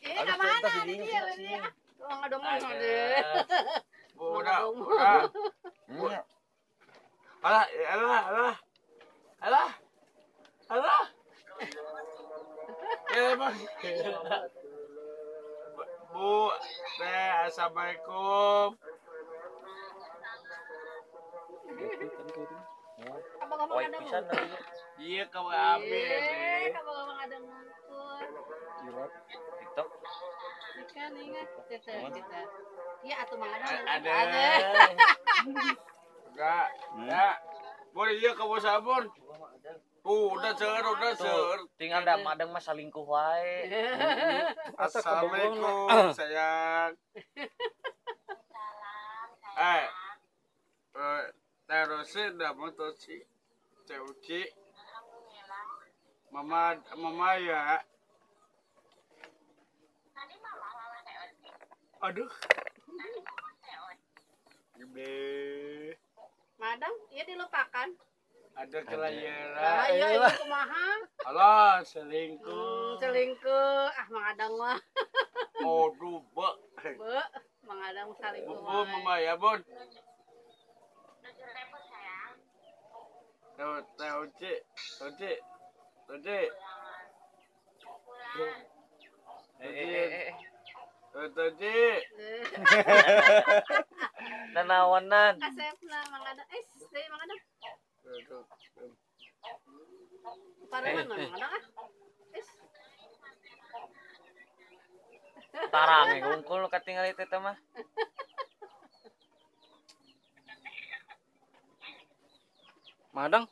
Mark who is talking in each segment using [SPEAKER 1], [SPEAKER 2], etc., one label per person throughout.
[SPEAKER 1] Ini kemana? Ini dia. Tuang ada mau deh.
[SPEAKER 2] Udah. Alah. Bang. Bu, assalamualaikum.
[SPEAKER 1] Abang ada
[SPEAKER 3] pisan lagi.
[SPEAKER 2] Iya, kamu ambil.
[SPEAKER 1] Kamu ada ngumpul.
[SPEAKER 3] TikTok.
[SPEAKER 1] Ikan ingat kita. Iya, atuh mang ada.
[SPEAKER 2] Ada. Enggak. Ya. Boleh iya kamu sabun. Udah ser.
[SPEAKER 3] Tinggal ada madang mah selingkuh wae.
[SPEAKER 2] Assalamualaikum sayang. Terusin dah motor si Ceuci. Mama ya. Aduh. Gede.
[SPEAKER 1] Madam, iya dilupakan.
[SPEAKER 2] Ada kelayaran.
[SPEAKER 1] Ayo, ini kumaha?
[SPEAKER 2] Alah, selingkuh.
[SPEAKER 1] Selingkuh. Mang Adang mah.
[SPEAKER 2] Aduh, Mbak.
[SPEAKER 1] Mang Adang selingkuh.
[SPEAKER 2] Bu, Mama ya, Bun. Teuci.
[SPEAKER 3] Nanawanan.
[SPEAKER 1] Kasepna Mang Adang. Mang Adang. Parehan Mang Adang ah.
[SPEAKER 3] Tarang ngungkul katinggal itu teh mah.
[SPEAKER 4] Madang,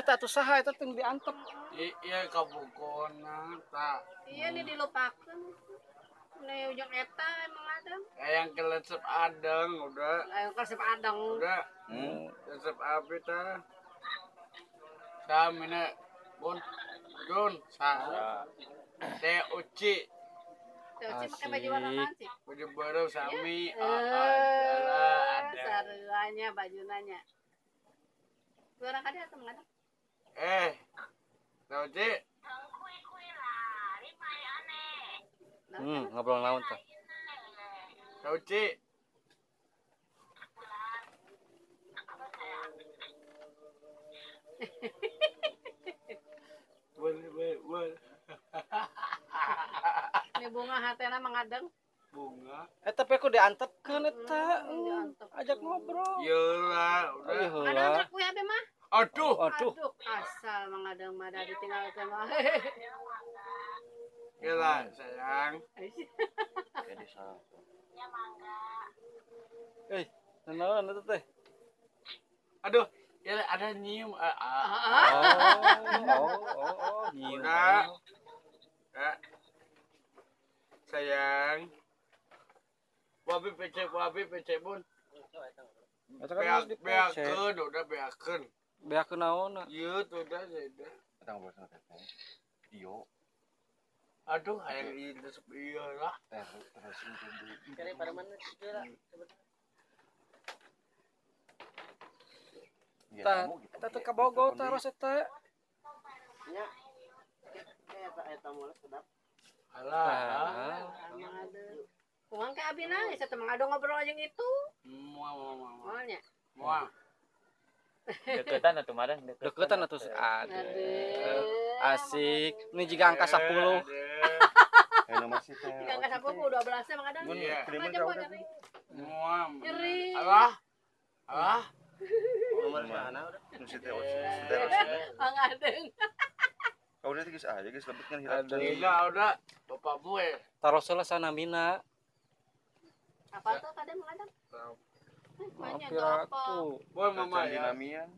[SPEAKER 4] tak usaha itu ting diantep.
[SPEAKER 2] Iya kabukona tak.
[SPEAKER 1] Iya nih dilupakan. Nih ujung eta emang Adang.
[SPEAKER 2] Yang kelesep adang udah.
[SPEAKER 1] Yang kelesep Adang.
[SPEAKER 2] Udah. Kelesep api ta. Samina Bun. Jun, sa. Teh Uci.
[SPEAKER 1] Uci pakai baju warna mana sih?
[SPEAKER 2] Baju baru sami.
[SPEAKER 1] Ada. Saruanya bajunanya. Orang kada atau enggak ada?
[SPEAKER 2] Teh Uci.
[SPEAKER 4] Ngobrol lawan tuh.
[SPEAKER 2] Teh Uci. Boleh.
[SPEAKER 1] Ini bunga hatena Mang Adang.
[SPEAKER 2] Bunga.
[SPEAKER 4] Tapi aku diantepkeun eta. Ajak ngobrol.
[SPEAKER 2] Iyalah, udah.
[SPEAKER 1] Ada antrak kue abe mah?
[SPEAKER 2] Aduh.
[SPEAKER 1] Asal Mang Adang mah da ditinggalkeun mah.
[SPEAKER 2] Iyalah, sayang.
[SPEAKER 3] Jadi salah.
[SPEAKER 1] Ya mangga.
[SPEAKER 4] Nanaon eta teh?
[SPEAKER 2] Aduh, ya ada nyium.
[SPEAKER 4] Nyium.
[SPEAKER 2] Udah. Sayang. Wabi pece Bun.
[SPEAKER 4] Eta kan
[SPEAKER 2] Beakeun, udah beakeun.
[SPEAKER 4] Beakeun naon?
[SPEAKER 2] Ieu tuh udah saya.
[SPEAKER 3] Kita ngobrol sama teteh. Iyo.
[SPEAKER 2] Aduh, hayang diresep ieu lah.
[SPEAKER 3] Terusin dulu.
[SPEAKER 1] Kare pada mana segala.
[SPEAKER 4] Kita teh ka Bogor terus eta.
[SPEAKER 1] Nya. Eta mulai sedap.
[SPEAKER 2] Alah.
[SPEAKER 1] Mang Adang. Kuang ke abi na, isa teh Mang Adang ngobrol aja itu. Moalnya.
[SPEAKER 2] Moal.
[SPEAKER 3] Deketan atuh madang
[SPEAKER 4] Deketan atuh.
[SPEAKER 1] Aduh.
[SPEAKER 4] Asik. Ini juga angka 10.
[SPEAKER 3] masih teh.
[SPEAKER 1] Jika angka 10 12 Mang Adang.
[SPEAKER 2] Iya.
[SPEAKER 1] Moal. Nyeri.
[SPEAKER 2] Alah.
[SPEAKER 3] Nomor mana udah? Masih teh.
[SPEAKER 1] Mang Adang.
[SPEAKER 3] Kau udah geus aja geus lebet kan hirap.
[SPEAKER 2] Udah. Bapakmu
[SPEAKER 4] Taruh salah sana mina.
[SPEAKER 1] Apa tuh kadang Mang Adang?
[SPEAKER 4] Mampir aku.
[SPEAKER 2] Boy mama ya.
[SPEAKER 3] Dinamian.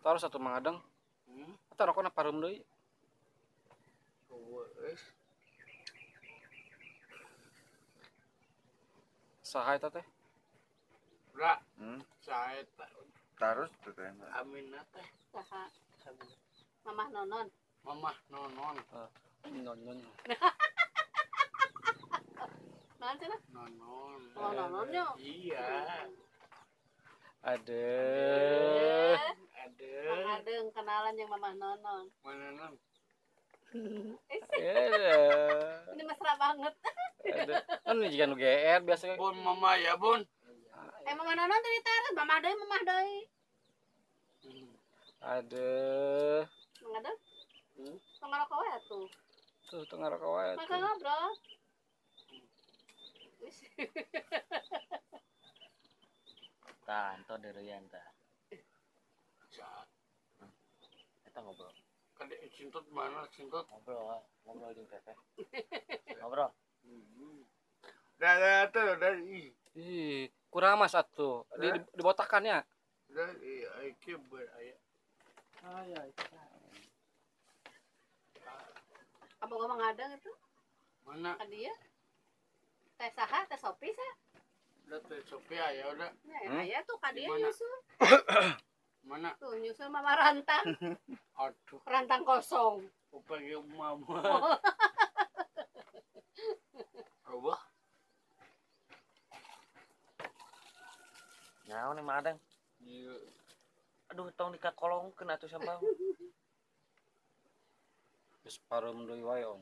[SPEAKER 4] Taruh satu Mang Adang. Taruh kena parum deui. Saha eta teh?
[SPEAKER 2] Udah. Saya
[SPEAKER 3] Terus tuh teh.
[SPEAKER 2] Aminah teh.
[SPEAKER 1] Saha? Mamah Nonon.
[SPEAKER 2] Mamah Nonon.
[SPEAKER 4] Nonon.
[SPEAKER 1] Naon cenah?
[SPEAKER 2] Nonon.
[SPEAKER 1] Oh, Nononnya.
[SPEAKER 2] Iya.
[SPEAKER 4] Aduh.
[SPEAKER 1] Mang Adang kenalan yang Mamah Nonon.
[SPEAKER 2] Mana non?
[SPEAKER 1] Ini mesra banget.
[SPEAKER 4] Kan jika nu GR biasa.
[SPEAKER 2] Bun mama ya bun.
[SPEAKER 1] Emang mana nonton di teras, mamah deui.
[SPEAKER 4] Aduh.
[SPEAKER 1] Mang ada? Tengah rokok ya tuh.
[SPEAKER 4] Tuh tengah rokok wae.
[SPEAKER 1] Maka ngobrol.
[SPEAKER 5] Tah, ento deureun tah. Kita ngobrol.
[SPEAKER 2] Kadek cintut mana cintut?
[SPEAKER 5] Ngobrol jeung Teteh. Ngobrol.
[SPEAKER 2] Dah tuh
[SPEAKER 4] Ih, kuramas atuh. Dibotakannya.
[SPEAKER 2] dah iki beraya.
[SPEAKER 1] Apa gua mang ada gitu?
[SPEAKER 2] Mana?
[SPEAKER 1] Ka dia. Teh saha, teh sopi sa.
[SPEAKER 2] Udah teh Sophia ya udah.
[SPEAKER 1] Ya, aya tuh ka dia
[SPEAKER 2] Mana?
[SPEAKER 1] nyusul.
[SPEAKER 2] Mana?
[SPEAKER 1] Tuh nyusul mama rantang.
[SPEAKER 2] Aduh,
[SPEAKER 1] Rantang kosong.
[SPEAKER 2] upagi mama. Coba.
[SPEAKER 5] Naon nih Madang?
[SPEAKER 2] Iya.
[SPEAKER 5] Aduh, tong dikakolongkeun atuh sampah.
[SPEAKER 4] Geus pareum deui wae om.